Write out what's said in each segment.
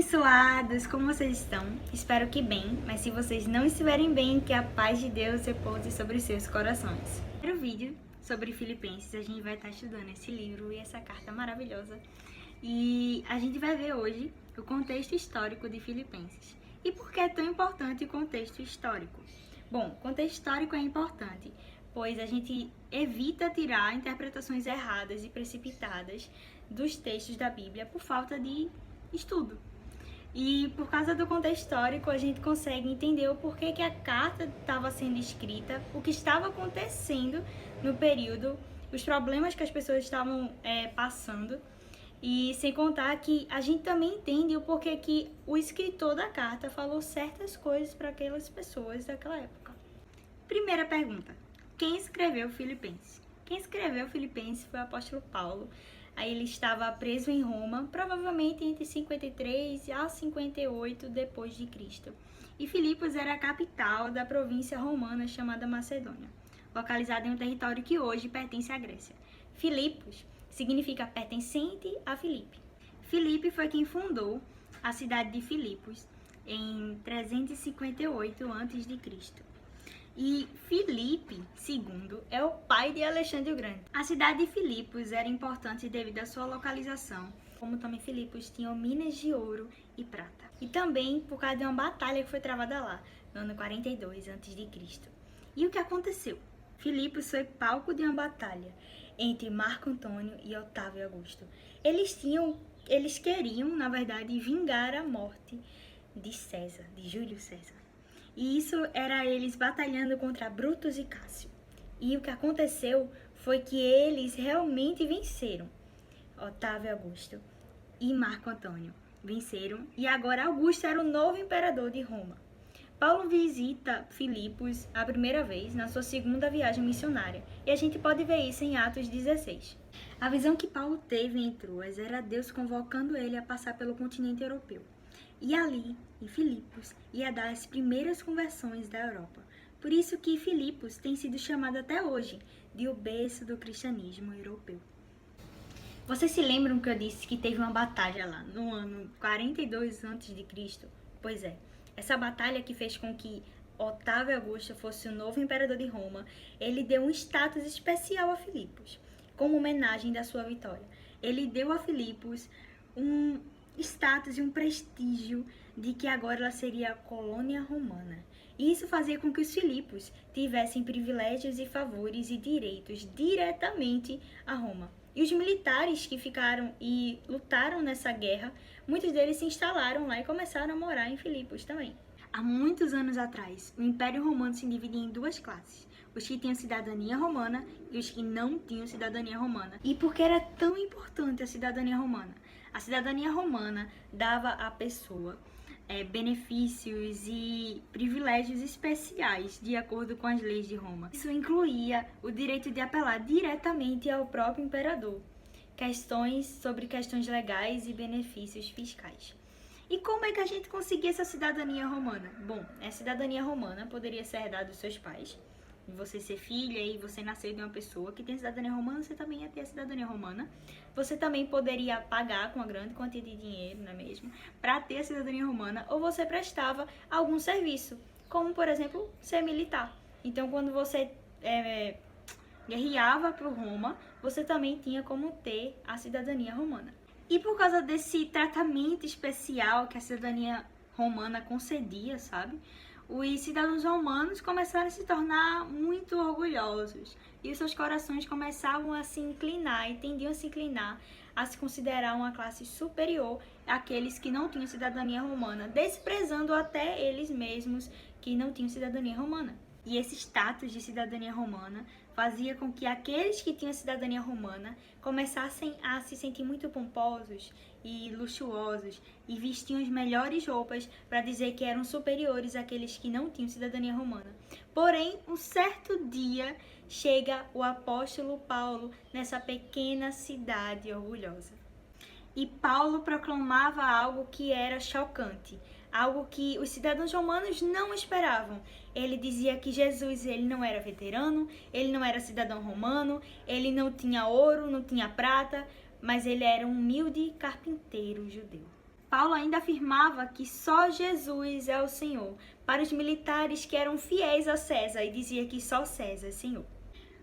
abençoados! Como vocês estão? Espero que bem, mas se vocês não estiverem bem, que a paz de Deus repouse sobre seus corações. No primeiro vídeo sobre Filipenses, a gente vai estar estudando esse livro e essa carta maravilhosa. E a gente vai ver hoje o contexto histórico de Filipenses. E por que é tão importante o contexto histórico? Bom, o contexto histórico é importante, pois a gente evita tirar interpretações erradas e precipitadas dos textos da Bíblia por falta de estudo. E por causa do contexto histórico, a gente consegue entender o porquê que a carta estava sendo escrita, o que estava acontecendo no período, os problemas que as pessoas estavam passando, e sem contar que a gente também entende o porquê que o escritor da carta falou certas coisas para aquelas pessoas daquela época. Primeira pergunta: quem escreveu Filipenses? Quem escreveu Filipenses foi o apóstolo Paulo. Aí ele estava preso em Roma, provavelmente entre 53 a 58 depois de Cristo. E Filipos era a capital da província romana chamada Macedônia, localizada em um território que hoje pertence à Grécia. Filipos significa pertencente a Filipe. Filipe foi quem fundou a cidade de Filipos em 358 a.C. E Filipe II é o pai de Alexandre o Grande. A cidade de Filipos era importante devido à sua localização, como também Filipos tinha minas de ouro e prata. E também por causa de uma batalha que foi travada lá, no ano 42 a.C. E o que aconteceu? Filipos foi palco de uma batalha entre Marco Antônio e Otávio Augusto. Eles queriam, na verdade, vingar a morte de César, de Júlio César. E isso era eles batalhando contra Brutus e Cássio. E o que aconteceu foi que eles realmente venceram. Otávio Augusto e Marco Antônio venceram. E agora Augusto era o novo imperador de Roma. Paulo visita Filipos a primeira vez na sua segunda viagem missionária. E a gente pode ver isso em Atos 16. A visão que Paulo teve em Troas era Deus convocando ele a passar pelo continente europeu. E ali, em Filipos, ia dar as primeiras conversões da Europa. Por isso que Filipos tem sido chamado até hoje de o berço do cristianismo europeu. Vocês se lembram que eu disse que teve uma batalha lá no ano 42 a.C.? Pois é, essa batalha que fez com que Otávio Augusto fosse o novo imperador de Roma, ele deu um status especial a Filipos, como homenagem da sua vitória. Ele deu a Filipos um status e um prestígio de que agora ela seria a colônia romana. E isso fazia com que os Filipos tivessem privilégios e favores e direitos diretamente a Roma. E os militares que ficaram e lutaram nessa guerra, muitos deles se instalaram lá e começaram a morar em Filipos também. Há muitos anos atrás, o Império Romano se dividia em duas classes: os que tinham cidadania romana e os que não tinham cidadania romana. E por que era tão importante a cidadania romana? A cidadania romana dava à pessoa benefícios e privilégios especiais de acordo com as leis de Roma. Isso incluía o direito de apelar diretamente ao próprio imperador, questões sobre questões legais e benefícios fiscais. E como é que a gente conseguia essa cidadania romana? Bom, a cidadania romana poderia ser herdada dos seus pais. Você ser filha e você nascer de uma pessoa que tem cidadania romana, você também ia ter a cidadania romana. Você também poderia pagar com uma grande quantia de dinheiro, não é mesmo? Para ter a cidadania romana, ou você prestava algum serviço, como por exemplo, ser militar. Então, quando você guerreava para Roma, você também tinha como ter a cidadania romana. E por causa desse tratamento especial que a cidadania romana concedia, sabe? Os cidadãos romanos começaram a se tornar muito orgulhosos e os seus corações começavam a se inclinar e tendiam a se inclinar a se considerar uma classe superior àqueles que não tinham cidadania romana, desprezando até eles mesmos que não tinham cidadania romana. E esse status de cidadania romana fazia com que aqueles que tinham cidadania romana começassem a se sentir muito pomposos e luxuosos e vestiam as melhores roupas para dizer que eram superiores àqueles que não tinham cidadania romana. Porém, um certo dia chega o apóstolo Paulo nessa pequena cidade orgulhosa. E Paulo proclamava algo que era chocante, algo que os cidadãos romanos não esperavam. Ele dizia que Jesus ele não era veterano, ele não era cidadão romano, ele não tinha ouro, não tinha prata, mas ele era um humilde carpinteiro judeu. Paulo ainda afirmava que só Jesus é o Senhor, para os militares que eram fiéis a César, e dizia que só César é Senhor.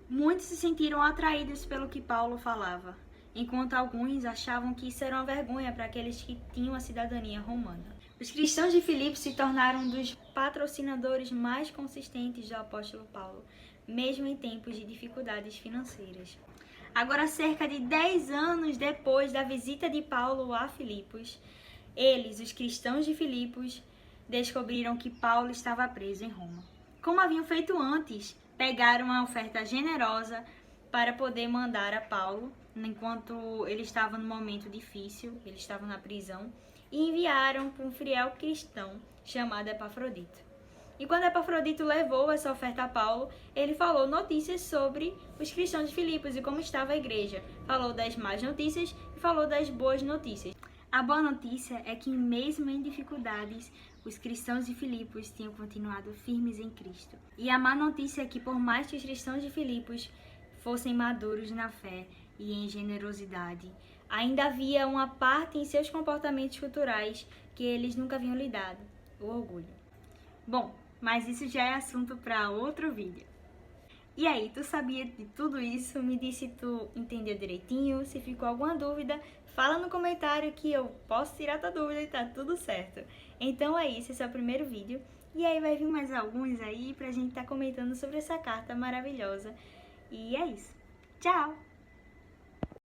Muitos se sentiram atraídos pelo que Paulo falava, enquanto alguns achavam que isso era uma vergonha para aqueles que tinham a cidadania romana. Os cristãos de Filipos se tornaram um dos patrocinadores mais consistentes do apóstolo Paulo, mesmo em tempos de dificuldades financeiras. Agora, cerca de 10 anos depois da visita de Paulo a Filipos, eles, os cristãos de Filipos, descobriram que Paulo estava preso em Roma. Como haviam feito antes, pegaram uma oferta generosa para poder mandar a Paulo, enquanto ele estava num momento difícil, ele estava na prisão, e enviaram para um fiel cristão chamado Epafrodito. E quando Epafrodito levou essa oferta a Paulo, ele falou notícias sobre os cristãos de Filipos e como estava a igreja. Falou das más notícias e falou das boas notícias. A boa notícia é que, mesmo em dificuldades, os cristãos de Filipos tinham continuado firmes em Cristo. E a má notícia é que, por mais que os cristãos de Filipos fossem maduros na fé e em generosidade, ainda havia uma parte em seus comportamentos culturais que eles nunca haviam lidado: o orgulho. Bom, mas isso já é assunto para outro vídeo. E aí, tu sabia de tudo isso? Me diz se tu entendeu direitinho, se ficou alguma dúvida, fala no comentário que eu posso tirar tua dúvida e tá tudo certo. Então é isso, esse é o primeiro vídeo. E aí vai vir mais alguns aí pra gente tá comentando sobre essa carta maravilhosa. E é isso. Tchau!